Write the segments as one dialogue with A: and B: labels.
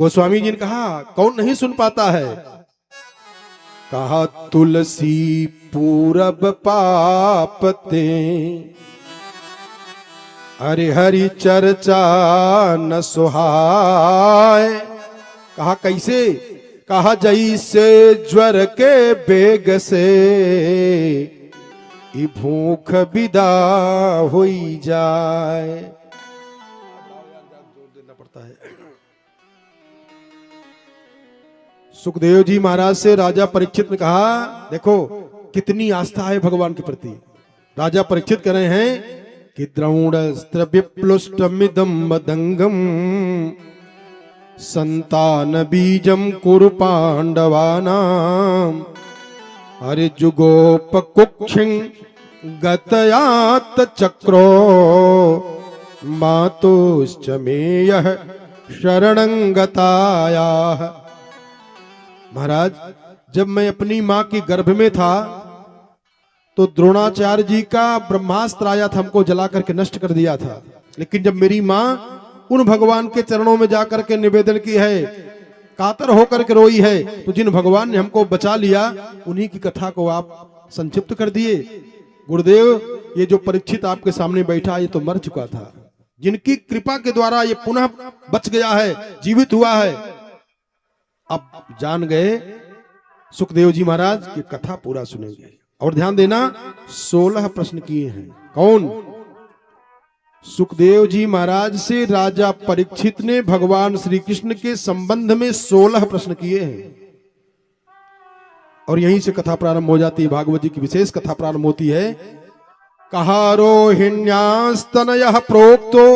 A: गोस्वामी जी ने कहा कौन नहीं सुन पाता है। कहा तुलसी पूरब पापते हरि हरि चर्चा न सुहाय। कहा कैसे? कहा जैसे ज्वर के बेग से ई भूख विदा होई जाए। जोर देना पड़ता है। सुखदेव जी महाराज से राजा परीक्षित ने कहा देखो कितनी आस्था है भगवान के प्रति। राजा परीक्षित कह रहे हैं कि द्रोणस्त्र विप्लुष्टमिदं मदंगम संतान बीजम कुरु पांडवानां हरि जुगोपकुक्षिं गतयात चक्रो मातुश्च मेयः शरणं गतायाः। महाराज जब मैं अपनी मां के गर्भ में था तो द्रोणाचार्य जी का ब्रह्मास्त्र आया था, हमको जला करके नष्ट कर दिया था। लेकिन जब मेरी मां उन भगवान के चरणों में जाकर के निवेदन की है, कातर होकर के रोई है, तो जिन भगवान ने हमको बचा लिया उन्हीं की कथा को आप संक्षिप्त कर दिए। गुरुदेव ये जो परीक्षित आपके सामने बैठा ये तो मर चुका था, जिनकी कृपा के द्वारा ये पुनः बच गया है, जीवित हुआ है। अब जान गए सुखदेव जी महाराज की कथा पूरा सुनेंगे। और ध्यान देना 16 प्रश्न किए हैं। कौन? सुखदेव जी महाराज से राजा परीक्षित ने भगवान श्री कृष्ण के संबंध में 16 प्रश्न किए हैं। और यहीं से कथा प्रारंभ हो जाती है। भागवत जी की विशेष कथा प्रारंभ होती है। कहा रोहिण्यास्तनयः प्रोक्तो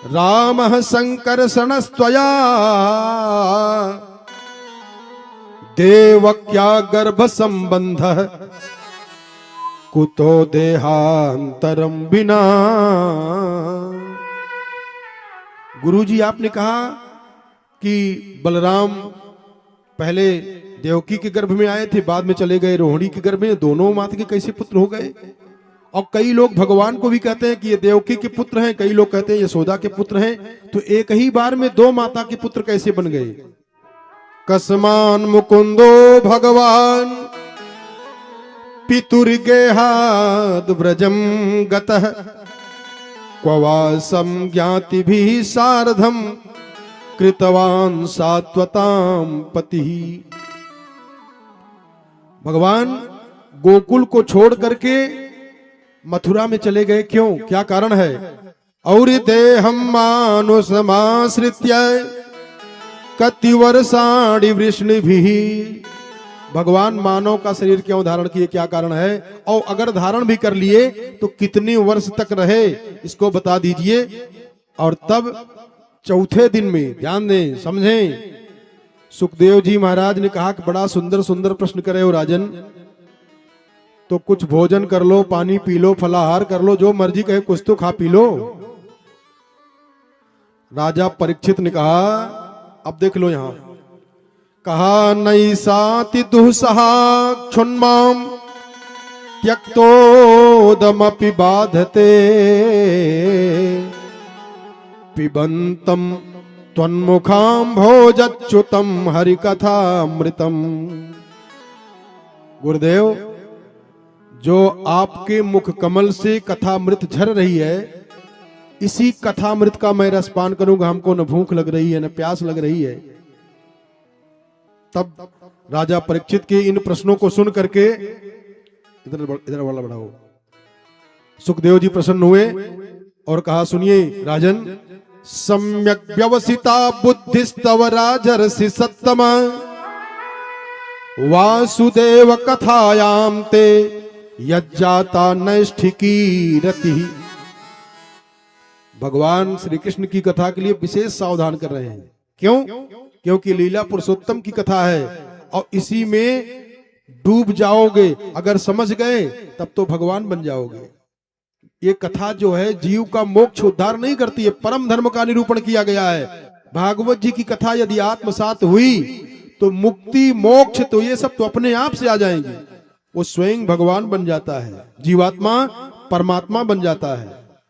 A: रामः संकर्षणस्त्वया देवक्या गर्भ संबंधः कुतो देहांतरम बिना। गुरुजी आपने कहा कि बलराम पहले देवकी के गर्भ में आए थे, बाद में चले गए रोहिणी के गर्भ में। दोनों माता के कैसे पुत्र हो गए? और कई लोग भगवान को भी कहते हैं कि ये देवकी के पुत्र हैं, कई लोग कहते हैं यशोदा के पुत्र हैं। तो एक ही बार में दो माता के पुत्र कैसे बन गए? कस्मान मुकुंदो भगवान पितुर्गेहाद व्रजम गतः क्ववासम ज्ञाति भी सार्धम कृतवान सात्वताम पति। भगवान गोकुल को छोड़ करके मथुरा में चले गए, क्यों? क्या कारण है? और देहम मानुषमाश्रित्य कतिवर्षाणि वृष्णिभिः। भगवान मानव का शरीर क्यों धारण किए, क्या कारण है? और अगर धारण भी कर लिए तो कितने वर्ष तक रहे, इसको बता दीजिए। और तब चौथे दिन में, ध्यान दें, समझें, सुखदेव जी महाराज ने कहा कि बड़ा सुंदर सुंदर प्रश्न करे हो राजन, तो कुछ भोजन कर लो, पानी पी लो, फलाहार कर लो, जो मर्जी कहे कुछ तो खा पी लो। राजा परीक्षित ने कहा, अब देख लो यहां, कहा नैसाति दुःसहा क्षुन्माम त्यक्तोदमपि बाधते पिबंतम त्वन्मुखां भोजच्युतम हरिकथामृतम। गुरुदेव जो आपके मुख कमल से कथामृत झर रही है, इसी कथामृत का मैं रसपान करूंगा। हमको न भूख लग रही है न प्यास लग रही है। तब राजा परीक्षित के इन प्रश्नों को सुन करके इधर वाला बढ़ाओ, सुखदेव जी प्रसन्न हुए और कहा सुनिए राजन, सम्यक व्यवसिता बुद्धिस्तव राजर्षि सत्तमा वासुदेव कथायाम ते यज्जाता नैष्ठिकी रति। भगवान श्री कृष्ण की कथा के लिए विशेष सावधान कर रहे हैं। क्यों? क्योंकि लीला पुरुषोत्तम की कथा है और इसी में डूब जाओगे। अगर समझ गए तब तो भगवान बन जाओगे। ये कथा जो है जीव का मोक्ष उद्धार नहीं करती है, परम धर्म का निरूपण किया गया है। भागवत जी की कथा यदि आत्मसात हुई तो मुक्ति मोक्ष तो ये सब तो अपने आप से आ जाएंगे। वो स्वयं भगवान बन जाता है, जीवात्मा परमात्मा बन जाता है।